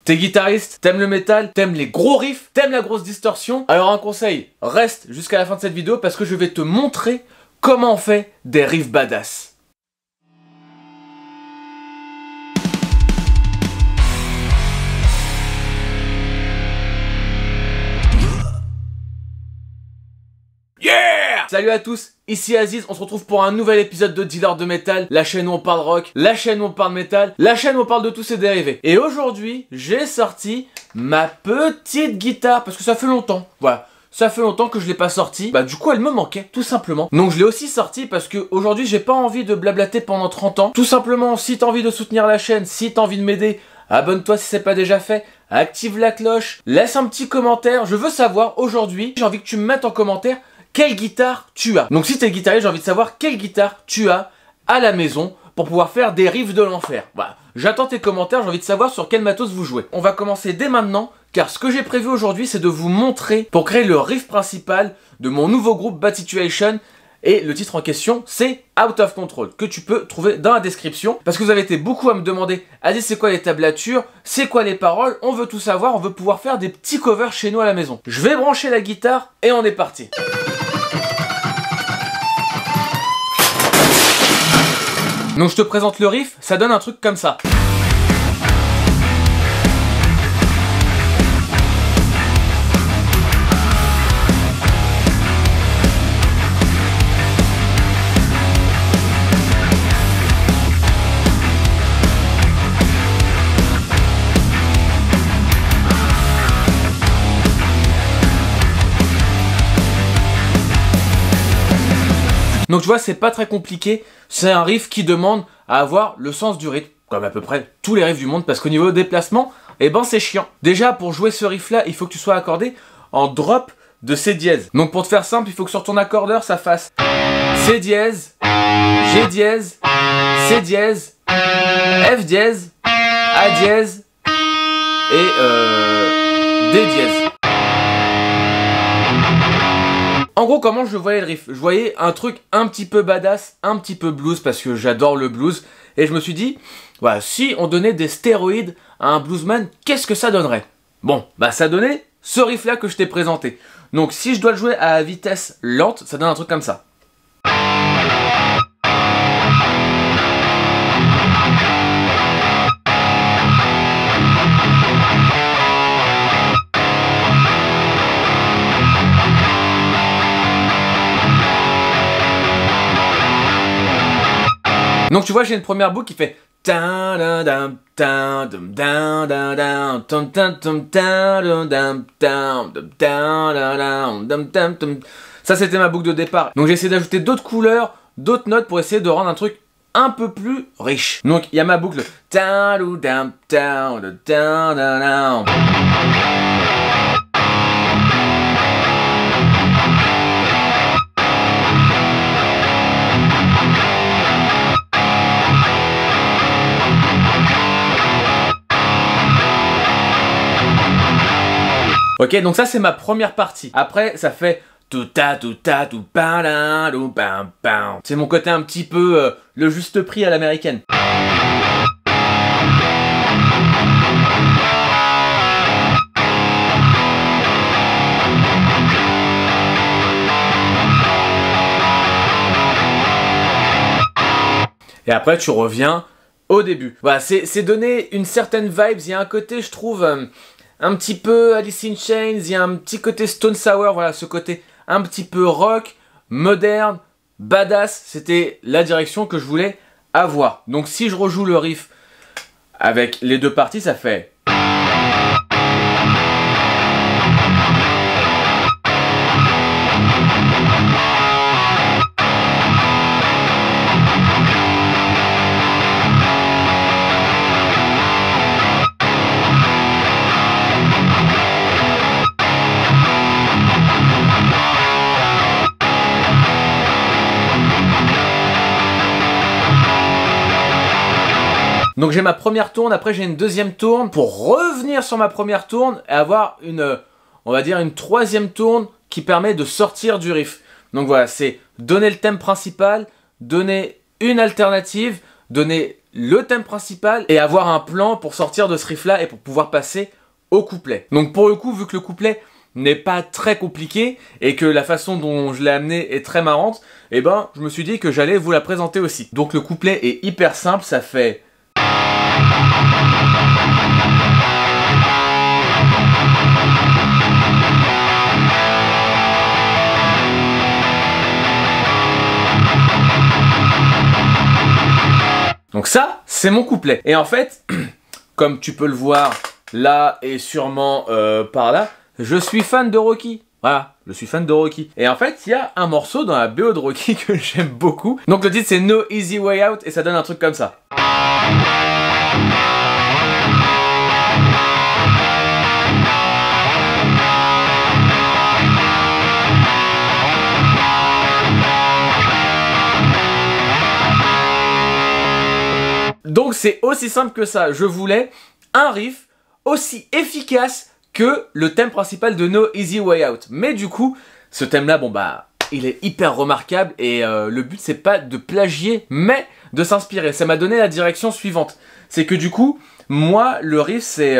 T'es guitariste, t'aimes le métal, t'aimes les gros riffs, t'aimes la grosse distorsion. Alors un conseil, reste jusqu'à la fin de cette vidéo parce que je vais te montrer comment on fait des riffs badass. Salut à tous, ici Aziz, on se retrouve pour un nouvel épisode de Dealer de Métal, la chaîne où on parle rock, la chaîne où on parle métal, la chaîne où on parle de tous ses dérivés. Et aujourd'hui, j'ai sorti ma petite guitare, parce que ça fait longtemps, voilà. Ça fait longtemps que je l'ai pas sortie, bah du coup elle me manquait, tout simplement. Donc je l'ai aussi sortie parce que aujourd'hui j'ai pas envie de blablater pendant 30 ans. Tout simplement, si t'as envie de soutenir la chaîne, si t'as envie de m'aider, abonne-toi si c'est pas déjà fait, active la cloche, laisse un petit commentaire. Je veux savoir aujourd'hui, j'ai envie que tu me mettes en commentaire quelle guitare tu as. Donc si t'es guitariste, j'ai envie de savoir quelle guitare tu as à la maison pour pouvoir faire des riffs de l'enfer. Voilà. J'attends tes commentaires, j'ai envie de savoir sur quel matos vous jouez. On va commencer dès maintenant, car ce que j'ai prévu aujourd'hui, c'est de vous montrer pour créer le riff principal de mon nouveau groupe Bad Situation. Et le titre en question, c'est Out of Control, que tu peux trouver dans la description. Parce que vous avez été beaucoup à me demander, Aziz, c'est quoi les tablatures, c'est quoi les paroles, on veut tout savoir, on veut pouvoir faire des petits covers chez nous à la maison. Je vais brancher la guitare et on est parti. Donc je te présente le riff, ça donne un truc comme ça. Donc tu vois, c'est pas très compliqué, c'est un riff qui demande à avoir le sens du rythme, comme à peu près tous les riffs du monde, parce qu'au niveau déplacement, eh ben c'est chiant. Déjà, pour jouer ce riff là, il faut que tu sois accordé en drop de C dièse. Donc pour te faire simple, il faut que sur ton accordeur, ça fasse C dièse, G dièse, C dièse, F dièse, A dièse et D dièse. En gros, comment je voyais le riff? Je voyais un truc un petit peu badass, un petit peu blues, parce que j'adore le blues. Et je me suis dit, voilà, si on donnait des stéroïdes à un bluesman, qu'est-ce que ça donnerait? Bon, bah ça donnait ce riff-là que je t'ai présenté. Donc si je dois le jouer à vitesse lente, ça donne un truc comme ça. Donc tu vois, j'ai une première boucle qui fait ça c'était ma boucle de départ. Donc j'ai essayé d'ajouter d'autres couleurs, d'autres notes pour essayer de rendre un truc un peu plus riche. Donc il y a ma boucle. Ok, donc ça c'est ma première partie. Après, ça fait tout ta tout ta tout pa la do bam bam. C'est mon côté un petit peu le juste prix à l'américaine. Et après, tu reviens au début. Voilà, c'est donner une certaine vibe. Il y a un côté, je trouve, un petit peu Alice in Chains, il y a un petit côté Stone Sour, voilà, ce côté un petit peu rock, moderne, badass, c'était la direction que je voulais avoir. Donc si je rejoue le riff avec les deux parties, ça fait... Donc j'ai ma première tourne, après j'ai une deuxième tourne pour revenir sur ma première tourne et avoir une, on va dire une troisième tourne qui permet de sortir du riff. Donc voilà, c'est donner le thème principal, donner une alternative, donner le thème principal et avoir un plan pour sortir de ce riff là et pour pouvoir passer au couplet. Donc pour le coup, vu que le couplet n'est pas très compliqué et que la façon dont je l'ai amené est très marrante, eh ben je me suis dit que j'allais vous la présenter aussi. Donc le couplet est hyper simple, ça fait... Donc ça, c'est mon couplet. Et en fait, comme tu peux le voir là et sûrement par là, je suis fan de Rocky. Voilà, je suis fan de Rocky. Et en fait, il y a un morceau dans la BO de Rocky que j'aime beaucoup. Donc le titre c'est No Easy Way Out et ça donne un truc comme ça. Donc c'est aussi simple que ça. Je voulais un riff aussi efficace que le thème principal de No Easy Way Out. Mais du coup, ce thème-là, bon bah, il est hyper remarquable et le but c'est pas de plagier, mais de s'inspirer. Ça m'a donné la direction suivante. C'est que du coup, moi, le riff c'est...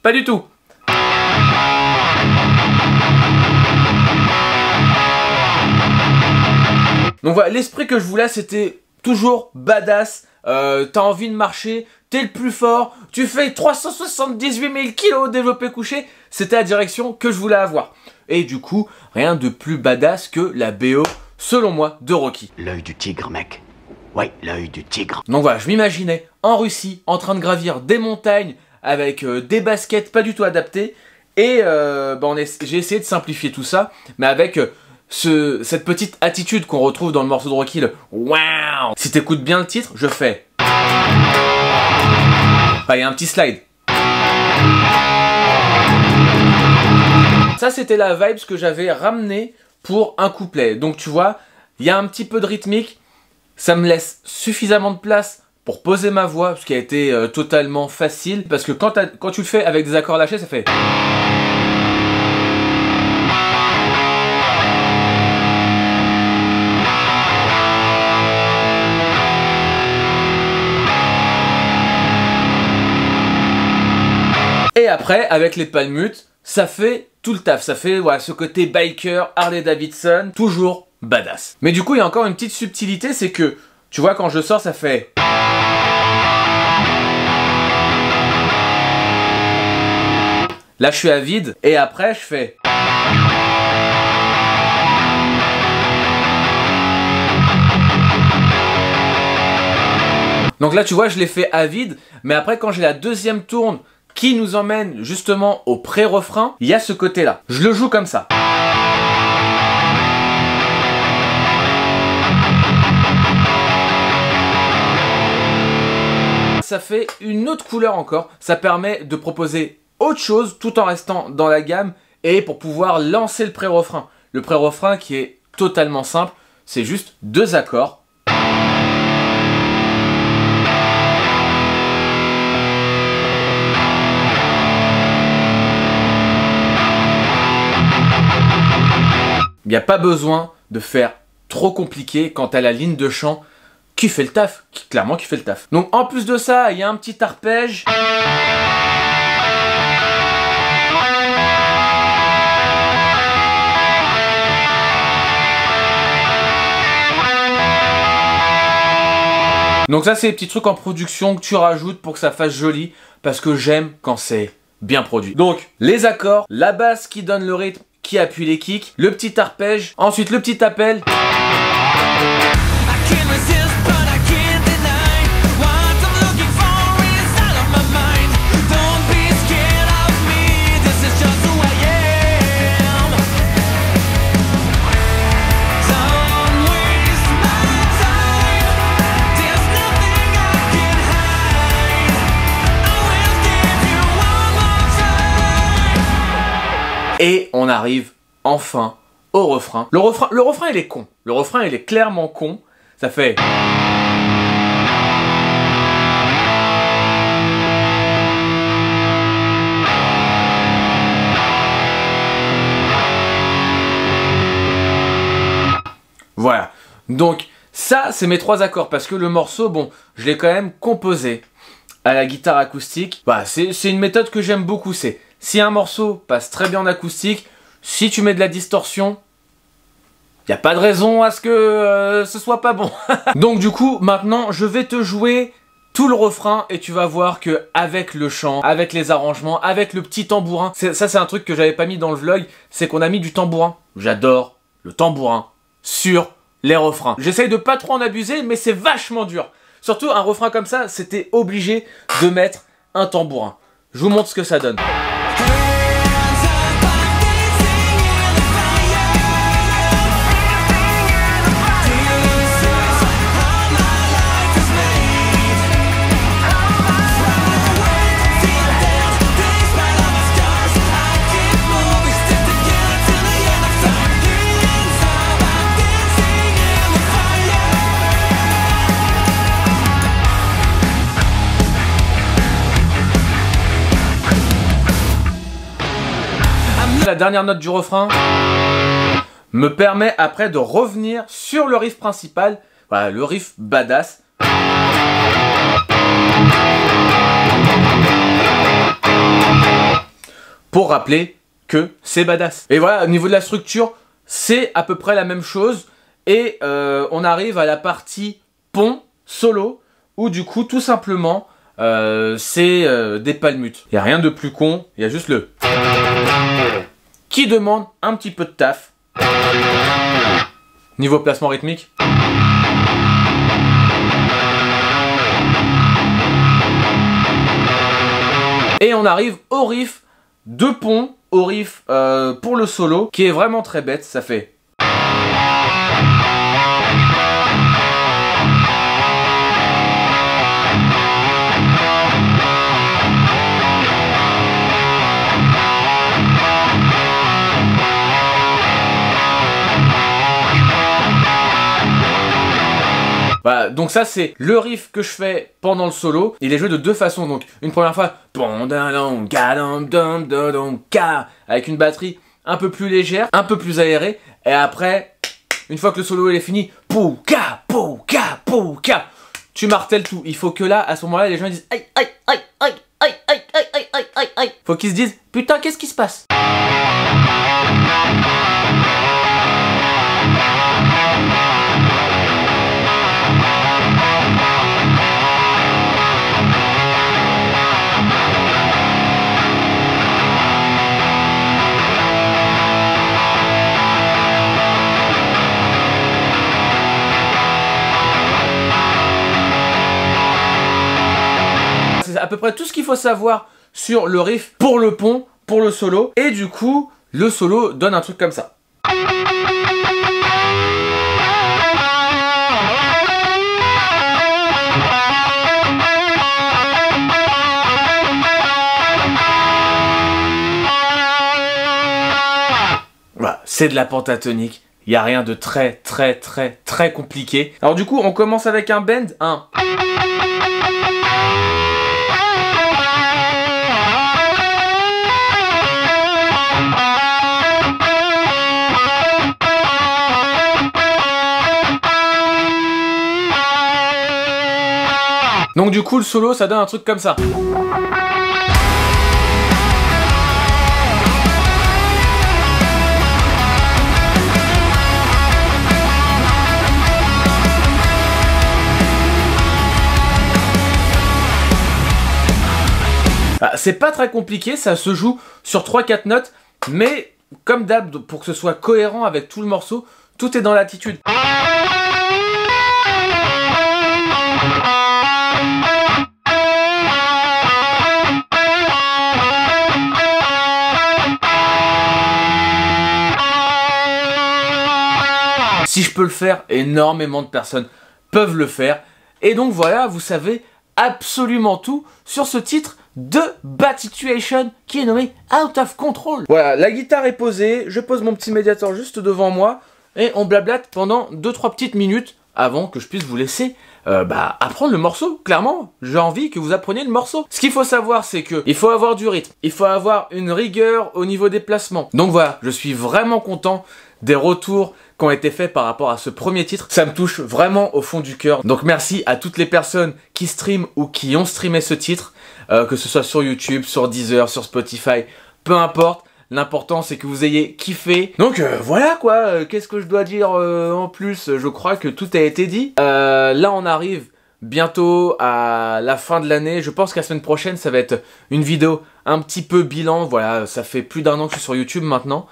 pas du tout. Donc voilà, l'esprit que je voulais c'était... toujours badass, t'as envie de marcher, t'es le plus fort, tu fais 378 000 kilos développé couché, c'était la direction que je voulais avoir. Et du coup, rien de plus badass que la BO, selon moi, de Rocky. L'œil du tigre, mec. Ouais, l'œil du tigre. Donc voilà, je m'imaginais en Russie, en train de gravir des montagnes, avec des baskets pas du tout adaptées, et j'ai essayé de simplifier tout ça, mais avec... cette petite attitude qu'on retrouve dans le morceau de Rocky, le wow. Si t'écoutes bien le titre, je fais... Enfin, il y a un petit slide. Ça, c'était la vibe que j'avais ramené pour un couplet. Donc, tu vois, il y a un petit peu de rythmique. Ça me laisse suffisamment de place pour poser ma voix, ce qui a été totalement facile. Parce que quand tu le fais avec des accords lâchés, ça fait... Et après, avec les palmutes, ça fait tout le taf. Ça fait voilà, ce côté biker, Harley Davidson, toujours badass. Mais du coup, il y a encore une petite subtilité, c'est que, tu vois, quand je sors, ça fait... Là, je suis à vide, et après, je fais... Donc là, tu vois, je l'ai fait à vide, mais après, quand j'ai la deuxième tourne, qui nous emmène justement au pré-refrain, il y a ce côté-là. Je le joue comme ça. Ça fait une autre couleur encore. Ça permet de proposer autre chose tout en restant dans la gamme et pour pouvoir lancer le pré-refrain. Le pré-refrain qui est totalement simple, c'est juste deux accords. Il n'y a pas besoin de faire trop compliqué quant à la ligne de chant qui fait le taf, clairement qui fait le taf. Donc en plus de ça, il y a un petit arpège. Donc ça c'est les petits trucs en production que tu rajoutes pour que ça fasse joli, parce que j'aime quand c'est bien produit. Donc les accords, la basse qui donne le rythme, qui appuie les kicks, le petit arpège, ensuite le petit appel. Et on arrive enfin au refrain. Le refrain il est con. Le refrain il est clairement con. Ça fait... Voilà. Donc Ça, c'est mes 3 accords, parce que le morceau, bon, je l'ai quand même composé à la guitare acoustique. Bah, c'est une méthode que j'aime beaucoup, c'est si un morceau passe très bien en acoustique, si tu mets de la distorsion, y a pas de raison à ce que ce soit pas bon. Donc du coup, maintenant, je vais te jouer tout le refrain et tu vas voir que avec le chant, avec les arrangements, avec le petit tambourin, ça c'est un truc que j'avais pas mis dans le vlog, c'est qu'on a mis du tambourin. J'adore le tambourin sur les refrains. J'essaye de pas trop en abuser, mais c'est vachement dur. Surtout un refrain comme ça, c'était obligé de mettre un tambourin. Je vous montre ce que ça donne. La dernière note du refrain me permet après de revenir sur le riff principal, voilà, le riff badass. Pour rappeler que c'est badass. Et voilà, au niveau de la structure, c'est à peu près la même chose. Et on arrive à la partie pont solo, où du coup, tout simplement, c'est des palmutes. Il n'y a rien de plus con, il y a juste le... qui demande un petit peu de taf. Niveau placement rythmique. Et on arrive au riff de pont, au riff pour le solo, qui est vraiment très bête, ça fait... Voilà, donc ça c'est le riff que je fais pendant le solo. Il est joué de 2 façons. Donc une première fois avec une batterie un peu plus légère, un peu plus aérée. Et après, une fois que le solo il est fini, pouka, pouka, pouka, tu martèles tout. Il faut que là, à ce moment-là, les gens disent aïe, aïe, aïe, aïe, aïe, aïe, aïe, aïe, aïe, aïe, aïe. Faut qu'ils se disent putain, qu'est-ce qui se passe? C'est à peu près tout ce qu'il faut savoir sur le riff pour le pont, pour le solo. Et du coup, le solo donne un truc comme ça. Voilà, c'est de la pentatonique. Il n'y a rien de très compliqué. Alors du coup, on commence avec un bend, un... Donc du coup le solo ça donne un truc comme ça. C'est pas très compliqué, ça se joue sur 3-4 notes, mais comme d'hab, pour que ce soit cohérent avec tout le morceau, tout est dans l'attitude. Si je peux le faire, énormément de personnes peuvent le faire. Et donc voilà, vous savez absolument tout sur ce titre de Bad Situation qui est nommé Out of Control. Voilà, la guitare est posée, je pose mon petit médiator juste devant moi et on blablate pendant 2-3 petites minutes avant que je puisse vous laisser apprendre le morceau. Clairement, j'ai envie que vous appreniez le morceau. Ce qu'il faut savoir, c'est que il faut avoir du rythme, il faut avoir une rigueur au niveau des placements. Donc voilà, je suis vraiment content des retours qui ont été faits par rapport à ce premier titre. Ça me touche vraiment au fond du cœur. Donc merci à toutes les personnes qui streament ou qui ont streamé ce titre, que ce soit sur YouTube, sur Deezer, sur Spotify, peu importe. L'important c'est que vous ayez kiffé. Donc voilà quoi, qu'est-ce que je dois dire en plus? Je crois que tout a été dit. Là on arrive bientôt à la fin de l'année. Je pense que la semaine prochaine ça va être une vidéo un petit peu bilan. Voilà, ça fait plus d'1 an que je suis sur YouTube maintenant.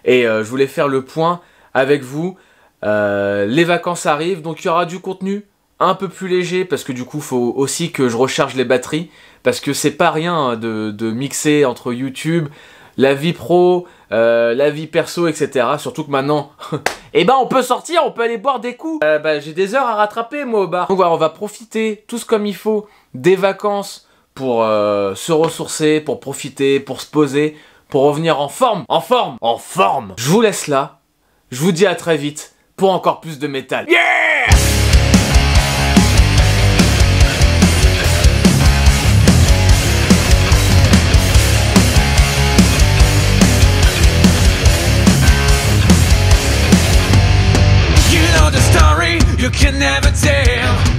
Et je voulais faire le point avec vous. Les vacances arrivent, donc il y aura du contenu un peu plus léger parce que du coup il faut aussi que je recharge les batteries. Parce que c'est pas rien de mixer entre YouTube, la vie pro, la vie perso, etc. Surtout que maintenant, eh ben on peut sortir, on peut aller boire des coups. J'ai des heures à rattraper moi au bar. Donc voilà, on va profiter tous comme il faut des vacances pour se ressourcer, pour profiter, pour se poser, pour revenir en forme. En forme. En forme. Je vous laisse là. Je vous dis à très vite pour encore plus de métal. Yeah! You can never tell